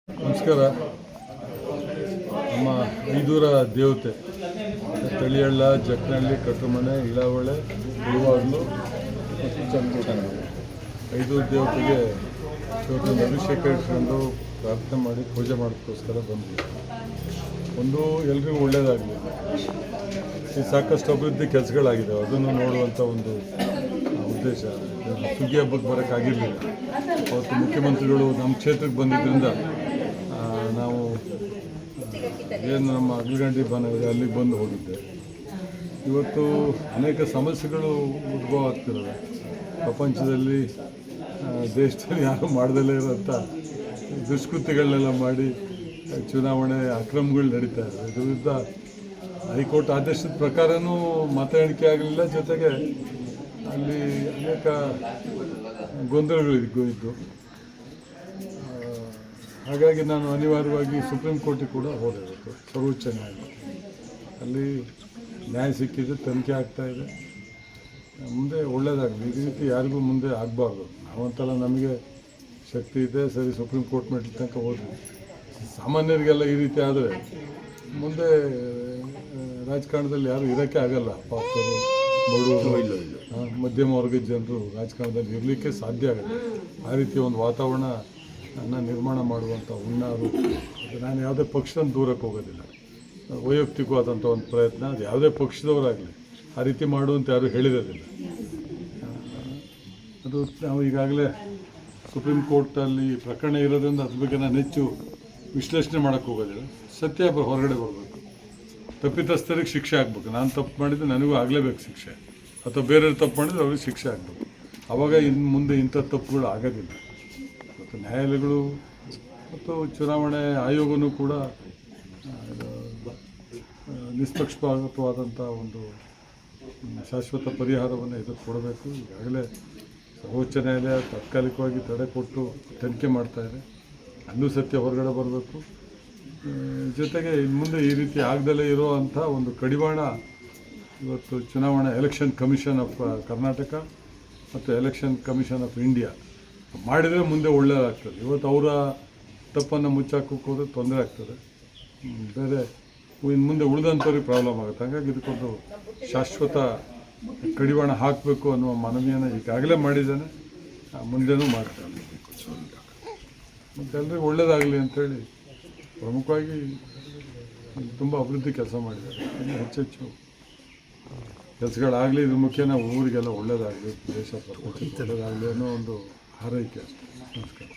ನಮಸ್ಕಾರ. ನಮ್ಮ ಐದೂರ ದೇವತೆ ತಳಿಯಳ್ಳ, ಜಕ್ಕನಹಳ್ಳಿ, ಕಟ್ಟಮನೆ, ಇಳಾವಳೆ, ಉಳುವಾಗ್ಲು ಮತ್ತು ಚಂದ್ರಕೂಟ ಐದೂರು ದೇವತೆಗೆ ಇವತ್ತೊಂದು ಅಭಿಷೇಕ ಇಟ್ಕೊಂಡು ಪ್ರಾರ್ಥನೆ ಮಾಡಿ ಪೂಜೆ ಮಾಡೋದಕ್ಕೋಸ್ಕರ ಬಂದ್ವಿ. ಒಂದು ಎಲ್ರಿಗೂ ಒಳ್ಳೆಯದಾಗಲಿ. ಈ ಸಾಕಷ್ಟು ಅಭಿವೃದ್ಧಿ ಕೆಲಸಗಳಾಗಿದ್ದಾವೆ, ಅದನ್ನು ನೋಡುವಂಥ ಒಂದು ಉದ್ದೇಶ. ಸುಗ್ಗಿ ಹಬ್ಬಕ್ಕೆ ಬರೋಕ್ಕಾಗಿರಲಿಲ್ಲ. ಅವತ್ತು ಮುಖ್ಯಮಂತ್ರಿಗಳು ನಮ್ಮ ಕ್ಷೇತ್ರಕ್ಕೆ ಬಂದಿದ್ದರಿಂದ ನಾವು ಏನು ನಮ್ಮ ಅಗ್ಲಗಂಡಿ ಬನ ಇದೆ ಅಲ್ಲಿಗೆ ಬಂದು ಹೋಗಿದ್ದೆ. ಇವತ್ತು ಅನೇಕ ಸಮಸ್ಯೆಗಳು ಉದ್ಭವ ಆಗ್ತಿದ್ದಾವೆ. ಪ್ರಪಂಚದಲ್ಲಿ ದೇಶದಲ್ಲಿ ಯಾರು ಮಾಡ್ದಲೇ ಇರೋಂಥ ದುಷ್ಕೃತ್ಯಗಳನ್ನೆಲ್ಲ ಮಾಡಿ ಚುನಾವಣೆ ಅಕ್ರಮಗಳು ನಡೀತಾ ಇದೆ. ಇದ್ರ ವಿರುದ್ಧ ಹೈಕೋರ್ಟ್ ಆದೇಶದ ಪ್ರಕಾರವೂ ಮತ ಎಣಿಕೆ ಆಗಲಿಲ್ಲ, ಜೊತೆಗೆ ಅಲ್ಲಿ ಅನೇಕ ಗೊಂದಲಗಳಿದ್ದು. ಹಾಗಾಗಿ ನಾನು ಅನಿವಾರ್ಯವಾಗಿ ಸುಪ್ರೀಂ ಕೋರ್ಟಿಗೆ ಕೂಡ ಹೋದೆ. ಇವತ್ತು ಸರ್ವೋಚ್ಚ ನ್ಯಾಯಾಲಯ ಅಲ್ಲಿ ನ್ಯಾಯ ಸಿಕ್ಕಿದೆ, ತನಿಖೆ ಆಗ್ತಾಯಿದೆ. ಮುಂದೆ ಒಳ್ಳೆಯದಾಗಲಿ. ಈ ರೀತಿ ಯಾರಿಗೂ ಮುಂದೆ ಆಗಬಾರ್ದು. ನಾವಂತಲ್ಲ, ನಮಗೆ ಶಕ್ತಿ ಇದೆ, ಸರಿ ಸುಪ್ರೀಂ ಕೋರ್ಟ್ ಮೆಟ್ಲು ತನಕ ಹೋದ್ವಿ. ಸಾಮಾನ್ಯರಿಗೆಲ್ಲ ಈ ರೀತಿ ಆದರೆ ಮುಂದೆ ರಾಜಕಾರಣದಲ್ಲಿ ಯಾರು ಇರೋಕ್ಕೆ ಆಗಲ್ಲ. ಪಾಪರು, ಬಡವರು, ಮಧ್ಯಮ ವರ್ಗದ ಜನರು ರಾಜಕಾರಣದಲ್ಲಿ ಇರಲಿಕ್ಕೆ ಸಾಧ್ಯ ಆಗುತ್ತೆ. ಆ ರೀತಿ ಒಂದು ವಾತಾವರಣ ನಿರ್ಮಾಣ ಮಾಡುವಂಥ ಹುನ್ನಾರು. ನಾನು ಯಾವುದೇ ಪಕ್ಷದಿಂದ ದೂರಕ್ಕೆ ಹೋಗೋದಿಲ್ಲ. ವೈಯಕ್ತಿಕವಾದಂಥ ಒಂದು ಪ್ರಯತ್ನ, ಅದು ಯಾವುದೇ ಪಕ್ಷದವರಾಗಲಿ ಆ ರೀತಿ ಮಾಡುವಂತ ಯಾರೂ ಹೇಳಿರೋದಿಲ್ಲ. ಅದು ನಾವು ಈಗಾಗಲೇ ಸುಪ್ರೀಂ ಕೋರ್ಟಲ್ಲಿ ಪ್ರಕರಣ ಇರೋದ್ರಿಂದ ಅದ್ರ ಬಗ್ಗೆ ನಾನು ಹೆಚ್ಚು ವಿಶ್ಲೇಷಣೆ ಮಾಡೋಕ್ಕೆ ಹೋಗೋದಿಲ್ಲ. ಸತ್ಯ ಹೊರಗಡೆ ಬರಬೇಕು. ತಪ್ಪಿತಸ್ಥರಿಗೆ ಶಿಕ್ಷೆ ಆಗಬೇಕು. ನಾನು ತಪ್ಪು ಮಾಡಿದರೆ ನನಗೂ ಆಗಲೇಬೇಕು ಶಿಕ್ಷೆ, ಅಥವಾ ಬೇರೆಯವ್ರು ತಪ್ಪು ಮಾಡಿದರೆ ಅವ್ರಿಗೆ ಶಿಕ್ಷೆ ಆಗಬೇಕು. ಆವಾಗ ಇನ್ನು ಮುಂದೆ ಇಂಥ ತಪ್ಪುಗಳು ಆಗೋದಿಲ್ಲ. ಮತ್ತು ನ್ಯಾಯಾಲಯಗಳು ಮತ್ತು ಚುನಾವಣೆ ಆಯೋಗವೂ ಕೂಡ ನಿಷ್ಪಕ್ಷಪಾತವಾದಂಥ ಒಂದು ಶಾಶ್ವತ ಪರಿಹಾರವನ್ನು ಇದಕ್ಕೆ ಕೊಡಬೇಕು. ಈಗಾಗಲೇ ಸರ್ವೋಚ್ಚ ನ್ಯಾಯಾಲಯ ತಾತ್ಕಾಲಿಕವಾಗಿ ತಡೆ ಕೊಟ್ಟು ತನಿಖೆ ಮಾಡ್ತಾಯಿದೆ. ಅಲ್ಲೂ ಸತ್ಯ ಹೊರಗಡೆ ಬರಬೇಕು. ಜೊತೆಗೆ ಇನ್ನು ಮುಂದೆ ಈ ರೀತಿ ಆಗದಲ್ಲೇ ಇರೋವಂಥ ಒಂದು ಕಡಿವಾಣ ಇವತ್ತು ಚುನಾವಣಾ ಎಲೆಕ್ಷನ್ ಕಮಿಷನ್ ಆಫ್ ಕರ್ನಾಟಕ ಮತ್ತು ಎಲೆಕ್ಷನ್ ಕಮಿಷನ್ ಆಫ್ ಇಂಡಿಯಾ ಮಾಡಿದರೆ ಮುಂದೆ ಒಳ್ಳೆಯದಾಗ್ತದೆ. ಇವತ್ತು ಅವರ ತಪ್ಪನ್ನು ಮುಚ್ಚಾಕೋಕ್ಕೆ ಹೋದರೆ ತೊಂದರೆ ಆಗ್ತದೆ. ಬೇರೆ ಇನ್ನು ಮುಂದೆ ಉಳಿದಂಥವ್ರಿಗೆ ಪ್ರಾಬ್ಲಮ್ ಆಗುತ್ತೆ. ಹಾಗಾಗಿ ಇದಕ್ಕೊಂದು ಶಾಶ್ವತ ಕಡಿವಾಣ ಹಾಕಬೇಕು ಅನ್ನುವ ಮನವಿಯನ್ನು ಈಗಾಗಲೇ ಮಾಡಿದ್ದಾನೆ, ಮುಂದೆನೂ ಮಾಡ್ತಾನೆ. ಮತ್ತು ಎಲ್ರಿಗೂ ಒಳ್ಳೆಯದಾಗಲಿ ಅಂಥೇಳಿ ಪ್ರಮುಖವಾಗಿ ತುಂಬ ಅಭಿವೃದ್ಧಿ ಕೆಲಸ ಮಾಡಿದ್ದಾರೆ. ಇನ್ನು ಹೆಚ್ಚೆಚ್ಚು ಕೆಲಸಗಳಾಗಲಿ. ಇದು ಮುಖ್ಯ, ನಾವು ಊರಿಗೆಲ್ಲ ಒಳ್ಳೆಯದಾಗಲಿ, ದೇಶ ಒಳ್ಳೆಯದಾಗಲಿ ಅನ್ನೋ ಒಂದು ಹಾರೈಕೆ ಅಷ್ಟೇ. ನಮಸ್ಕಾರ.